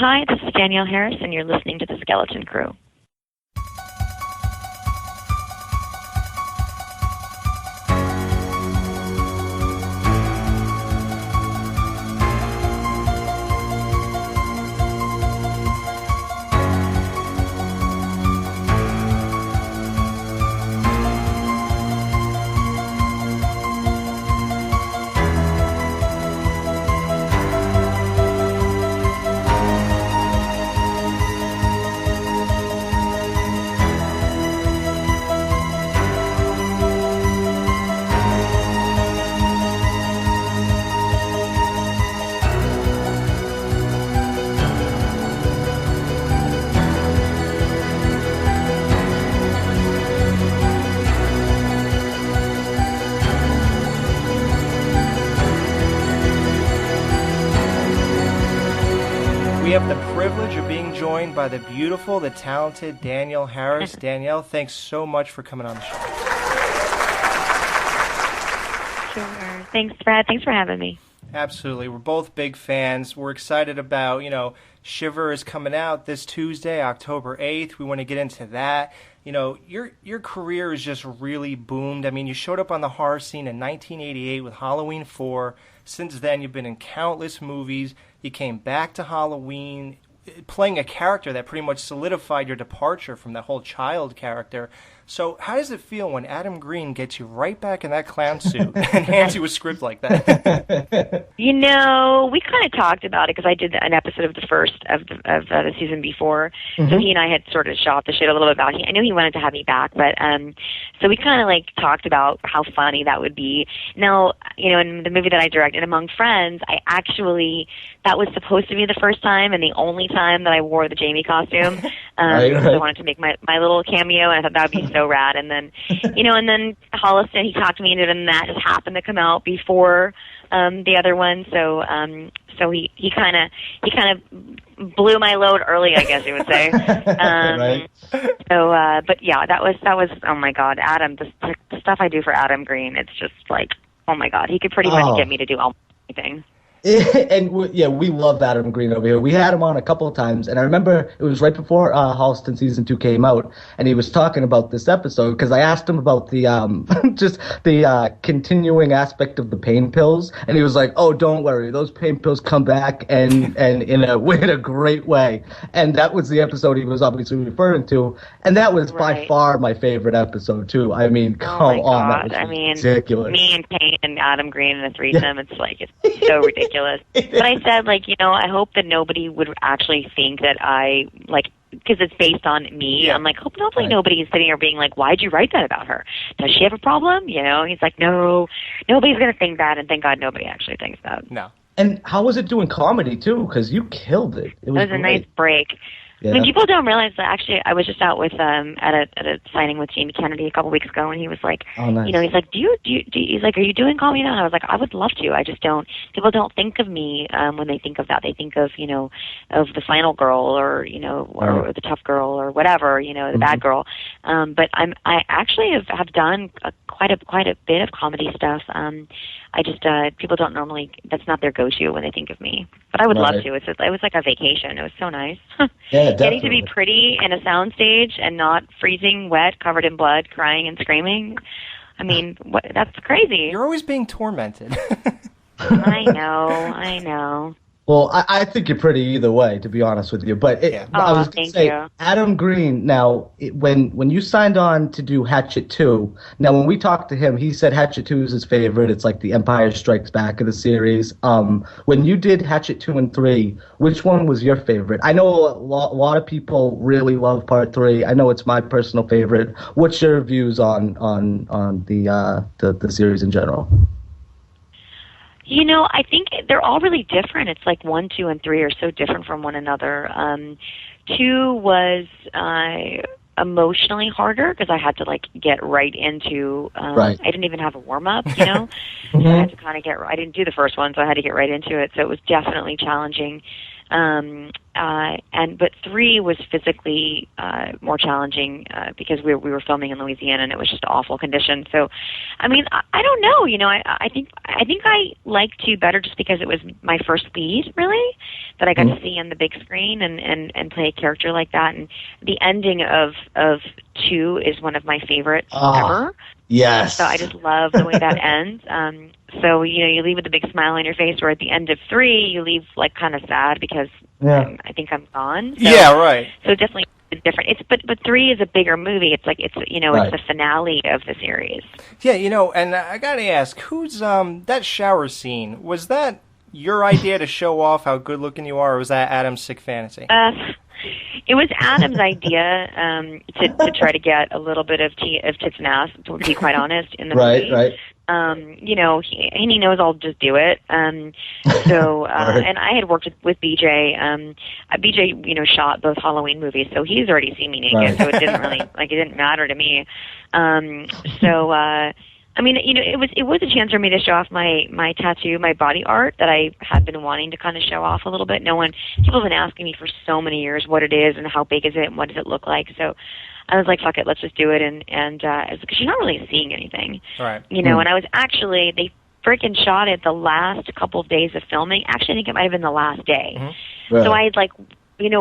Hi, this is Danielle Harris, and you're listening to The Skeleton Crew. We have the privilege of being joined by the beautiful, the talented Danielle Harris. Danielle, thanks so much for coming on the show. Sure. Thanks, Brad. Thanks for having me. Absolutely. We're both big fans. We're excited about, Shiver is coming out this Tuesday, October 8th. We want to get into that. Your career has just really boomed. I mean, you showed up on the horror scene in 1988 with Halloween 4. Since then, you've been in countless movies. You came back to Halloween, playing a character that pretty much solidified your departure from that whole child character. So how does it feel when Adam Green gets you right back in that clown suit and hands you a script like that? We kind of talked about it because I did an episode of the first of the season before. Mm-hmm. So he and I had sort of shot the shit a little bit about it. I knew he wanted to have me back, but so we kind of talked about how funny that would be. Now, in the movie that I directed, Among Friends, that was supposed to be the first time and the only time that I wore the Jamie costume. Right. I wanted to make my little cameo, and I thought that would be so rad. And then, and then Holliston, he talked me into it, and that just happened to come out before the other one. So he kind of blew my load early, I guess you would say. Right. So, but yeah, that was oh my God, Adam, the stuff I do for Adam Green, it's just oh my God, he could pretty much get me to do almost anything. And we love Adam Green over here. We had him on a couple of times, and I remember it was right before Holliston season 2 came out, and he was talking about this episode because I asked him about the just the continuing aspect of the pain pills, and he was like, "Oh, don't worry, those pain pills come back and in a great way." And that was the episode he was obviously referring to, and that was by far my favorite episode too. I mean, come on, that was ridiculous. Me and Payne and Adam Green in a threesome, it's so ridiculous. But I said, I hope that nobody would actually think that I, because it's based on me. Yeah. I'm hopefully nobody is sitting here being like, why'd you write that about her? Does she have a problem? He's like, no, nobody's going to think that, and thank God nobody actually thinks that. No. And how was it doing comedy, too? Because you killed it. It was a nice break. Yeah. I mean, people don't realize that actually I was just out with at a signing with Jamie Kennedy a couple weeks ago, and he was like, oh, nice. He's like, he's like, are you doing comedy now? And I was like, I would love to. I just don't. People don't think of me when they think of that. They think of of the final girl or or the tough girl or whatever, the bad girl. But I actually have done quite a bit of comedy stuff. I just people don't normally. That's not their go-to when they think of me. But I would love to. It was like a vacation. It was so nice. Yeah, getting to be pretty in a soundstage and not freezing wet, covered in blood, crying and screaming. I mean, that's crazy. You're always being tormented. I know. Well, I think you're pretty either way, to be honest with you. But I was going to say, you. Adam Green, now, when you signed on to do Hatchet 2, now when we talked to him, he said Hatchet 2 is his favorite. It's like the Empire Strikes Back of the series. When you did Hatchet 2 and 3, which one was your favorite? I know a lot of people really love Part 3. I know it's my personal favorite. What's your views on the series in general? I think they're all really different. It's like 1, 2, and 3 are so different from one another. 2 was emotionally harder because I had to get right into. I didn't even have a warm up, Mm-hmm. So I had to kind of I didn't do the first one, so I had to get right into it. So it was definitely challenging. But 3 was physically more challenging because we were filming in Louisiana and it was just awful conditions. So, I mean, I don't know. You know, I think I liked 2 better just because it was my first lead, really, that I got to see on the big screen and play a character like that. And the ending of 2 is one of my favorites ever. Yes. So I just love the way that ends. So, you know, you leave with a big smile on your face, or at the end of 3, you leave, like, kind of sad because I think I'm gone. So, yeah, right. So definitely different. But 3 is a bigger movie. It's like, it's the finale of the series. Yeah, you know, and I got to ask, who's, that shower scene, was that your idea to show off how good looking you are, or was that Adam's sick fantasy? It was Adam's idea to try to get a little bit of tits and ass, to be quite honest, in the movie. Right. You know, he knows I'll just do it. So, and I had worked with BJ. BJ, you know, shot both Halloween movies, so he's already seen me naked, so it didn't really, it didn't matter to me. I mean, you know, it was a chance for me to show off my tattoo, my body art that I had been wanting to kind of show off a little bit. People have been asking me for so many years what it is and how big is it and what does it look like. So I was like, fuck it, let's just do it. And because you're not really seeing anything, right? You know, and I was actually, they freaking shot it the last couple of days of filming. Actually, I think it might have been the last day. Mm-hmm. Right. So I had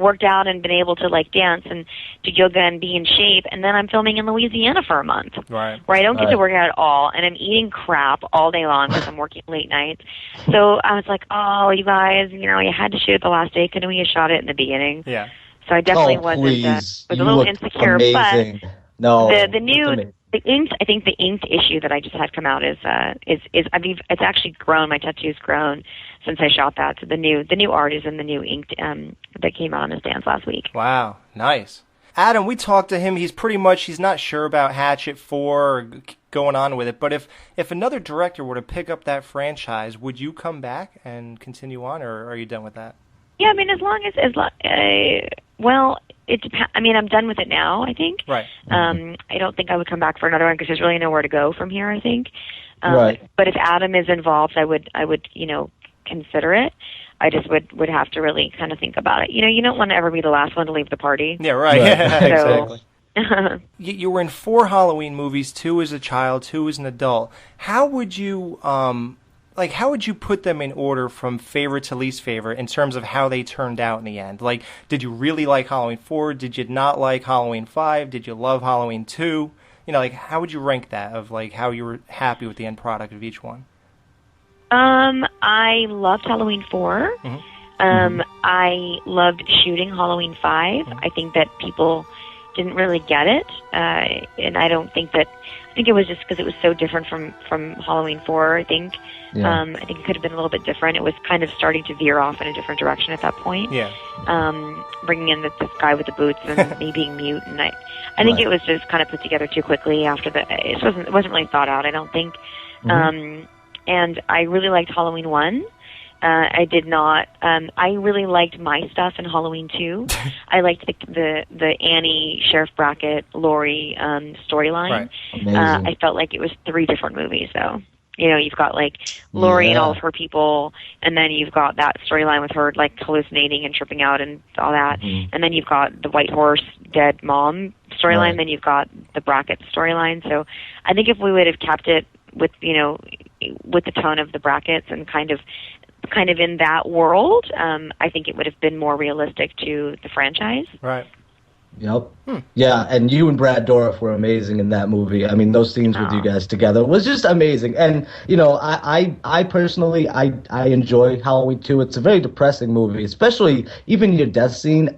worked out and been able to dance and do yoga and be in shape, and then I'm filming in Louisiana for a month, right? Where I don't get to work out at all, and I'm eating crap all day long because I'm working late nights. So I was like, oh, you guys, you know, you had to shoot it the last day. Couldn't we have shot it in the beginning? Yeah. So I definitely was a little insecure, amazing. but no, the inked, I think the inked issue that I just had come out is I mean, it's actually grown. My tattoo's grown since I shot that. So the new art is in the new inked that came out on his dance last week. Wow, nice. Adam, we talked to him. He's not sure about Hatchet 4 or going on with it. But if another director were to pick up that franchise, would you come back and continue on, or are you done with that? Yeah, I mean, well, it depends. I mean, I'm done with it now, I think. Right. I don't think I would come back for another one because there's really nowhere to go from here, I think. Right. But if Adam is involved, I would, you know, consider it. I just would have to really kind of think about it. You know, you don't want to ever be the last one to leave the party. Yeah, right. Exactly. You were in 4 Halloween movies, 2 as a child, 2 as an adult. How would you how would you put them in order from favorite to least favorite in terms of how they turned out in the end? Like, did you really like Halloween 4? Did you not like Halloween 5? Did you love Halloween 2? You know, how would you rank that of, how you were happy with the end product of each one? I loved Halloween 4. Mm-hmm. I loved shooting Halloween 5. Mm-hmm. I think that people didn't really get it, and I think it was just because it was so different from Halloween 4, I think. Yeah. I think it could have been a little bit different. It was kind of starting to veer off in a different direction at that point. Yeah. Bringing in this guy with the boots and me being mute, and I think it was just kind of put together too quickly after it wasn't really thought out, I don't think. Mm-hmm. And I really liked Halloween 1. I did not. I really liked my stuff in Halloween 2. I liked the Annie, Sheriff Brackett, Laurie storyline. Right. I felt like it was 3 different movies, though. You know, you've got Laurie and all of her people, and then you've got that storyline with her hallucinating and tripping out and all that, and then you've got the White Horse dead mom storyline. Then you've got the Brackett storyline. So I think if we would have kept it with the tone of the Bracketts and kind of in that world, I think it would have been more realistic to the franchise. Right. Yep. Yeah, and you and Brad Dourif were amazing in that movie. I mean, those scenes with you guys together was just amazing. And, you know, I personally, I enjoy Halloween 2. It's a very depressing movie, especially even your death scene.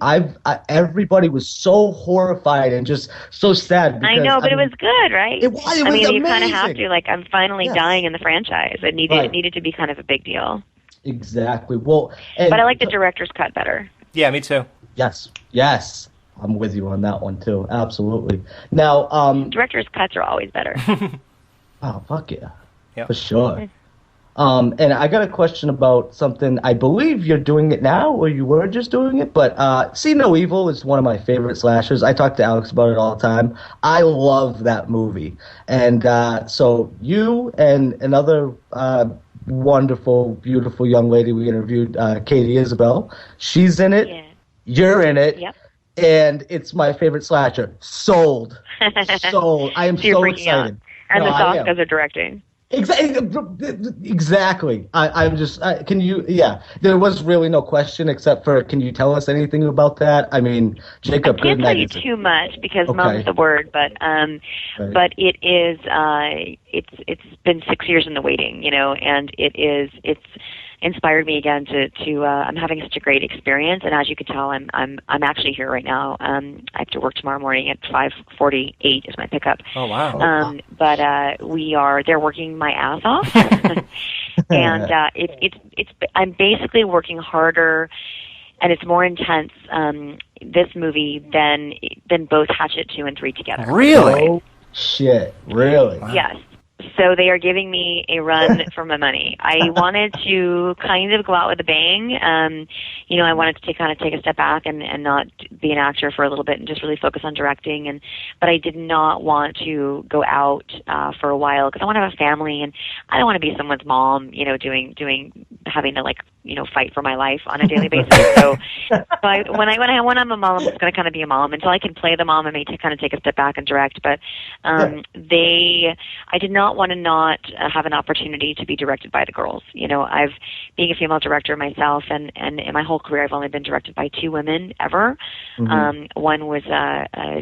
Everybody was so horrified and just so sad. Because, I know, but it was good, right? It was amazing. You kind of have to, I'm finally dying in the franchise. It needed to be kind of a big deal. Exactly. Well, but I like the director's cut better. Yeah, me too. Yes. I'm with you on that one too. Absolutely. Now, director's cuts are always better. Oh, fuck yeah. Yep. For sure. And I got a question about something. I believe you're doing it now, or you were just doing it. But See No Evil is one of my favorite slashers. I talk to Alex about it all the time. I love that movie. And so you and another wonderful, beautiful young lady we interviewed, Katie Isabel, she's in it. Yeah. You're in it. Yep. And it's my favorite slasher. Sold. Sold. I am so excited. Out. And the Soskas are directing. Exactly. I'm just. Can you? Yeah. There was really no question except for. Can you tell us anything about that? I mean, Jacob. I can't tell you too much because mom's the word, but right. But it is. It's been 6 years in the waiting, and it's inspired me again to I'm having such a great experience, and as you can tell, I'm actually here right now. I have to work tomorrow morning at 5:48 is my pickup. Oh wow! But they're working my ass off, and I'm basically working harder, and it's more intense this movie than both Hatchet 2 and 3 together. Really? Oh, shit! Really? Wow. Yes. So they are giving me a run for my money. I wanted to kind of go out with a bang. I wanted to kind of take a step back and not be an actor for a little bit and just really focus on directing. But I did not want to go out for a while because I want to have a family and I don't want to be someone's mom, having to fight for my life on a daily basis. So when I'm a mom, I'm just going to kind of be a mom until I can play the mom. I may kind of take a step back and direct. But I did not want to not have an opportunity to be directed by the girls. I've being a female director myself, and in my whole career, I've only been directed by 2 women ever. Mm-hmm. One was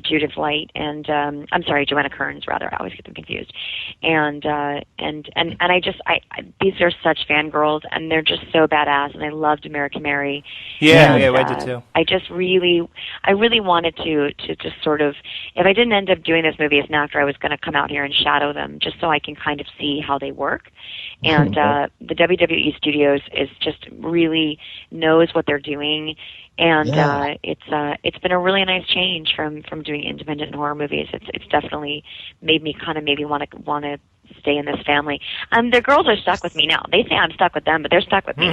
Judith Light, and I'm sorry, Joanna Kearns. Rather, I always get them confused. And these are such fangirls, and they're just so badass. And I loved American Mary. Yeah, I did too. I really wanted to just sort of, if I didn't end up doing this movie as an actor, I was going to come out here and shadow them just so I can kind of see how they work. And the WWE Studios is just really knows what they're doing. And it's been a really nice change from doing independent horror movies. It's definitely made me kind of maybe want to stay in this family. The girls are stuck with me now. They say I'm stuck with them, but they're stuck with me.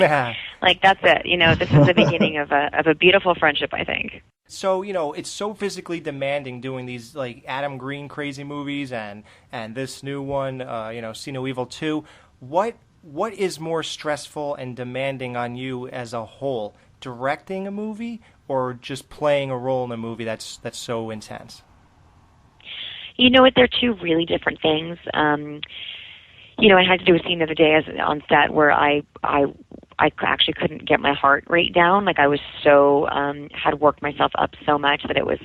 Like that's it. This is the beginning of a beautiful friendship, I think. So, it's so physically demanding doing these like Adam Green crazy movies and this new one, See No Evil 2. What is more stressful and demanding on you as a whole? Directing a movie or just playing a role in a movie that's so intense? You know what? They're 2 really different things. I had to do a scene the other day on set where I actually couldn't get my heart rate down. Like I was so had worked myself up so much that I was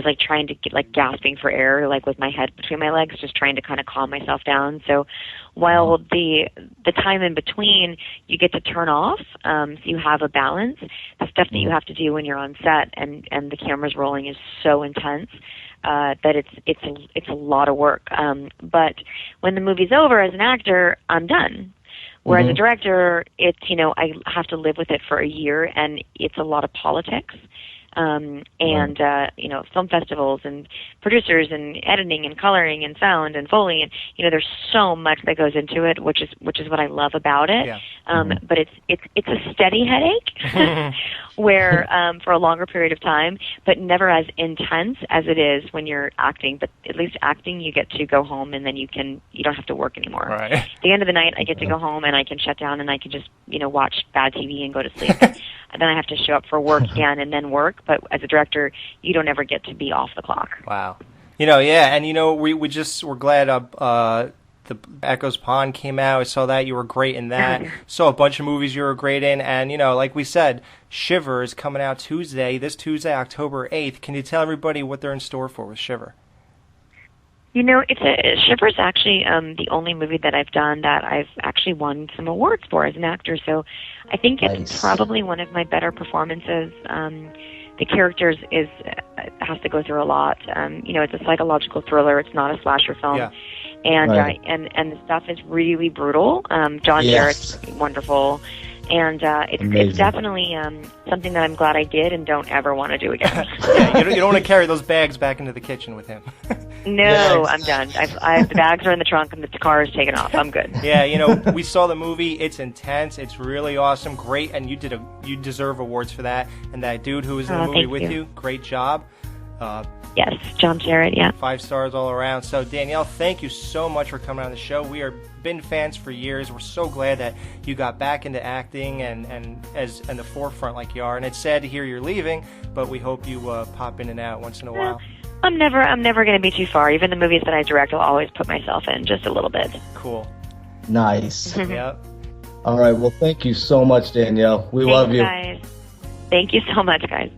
like trying to get like gasping for air, like with my head between my legs, just trying to kind of calm myself down. So while the time in between you get to turn off, so you have a balance. The stuff that you have to do when you're on set and the camera's rolling is so intense. That it's a lot of work. But when the movie's over, as an actor, I'm done. Whereas a director, it's I have to live with it for a year, and it's a lot of politics. Film festivals and producers and editing and coloring and sound and Foley and there's so much that goes into it, which is what I love about it. Yeah. But it's a steady headache where for a longer period of time, but never as intense as it is when you're acting. But at least acting, you get to go home and then you don't have to work anymore. Right. At the end of the night, I get to go home and I can shut down and I can just watch bad TV and go to sleep. And then I have to show up for work again and then work. But as a director, you don't ever get to be off the clock. Wow. And we're glad the Echoes Pond came out. I saw that. You were great in that. Saw a bunch of movies you were great in. And, like we said, Shiver is coming out this Tuesday, October 8th. Can you tell everybody what they're in store for with Shiver? Shiver is actually the only movie that I've done that I've actually won some awards for as an actor. So I think it's probably one of my better performances. The character has to go through a lot. It's a psychological thriller. It's not a slasher film. Yeah. And the stuff is really brutal. John Jarrett's wonderful. And it's definitely something that I'm glad I did and don't ever want to do again. You don't want to carry those bags back into the kitchen with him. No, I'm done. The bags are in the trunk and the car is taken off. I'm good. Yeah, we saw the movie. It's intense. It's really awesome. Great, and you deserve awards for that. And that dude who was in the movie with you, great job. Yes, John Jarrett, yeah. 5 stars all around. So, Danielle, thank you so much for coming on the show. We are been fans for years. We're so glad that you got back into acting and as in the forefront like you are. And it's sad to hear you're leaving, but we hope you pop in and out once in a while. I'm never going to be too far. Even the movies that I direct, I'll always put myself in just a little bit. Cool. Nice. Yep. All right. Well, thank you so much, Danielle. We love you. Guys. Thank you so much, guys.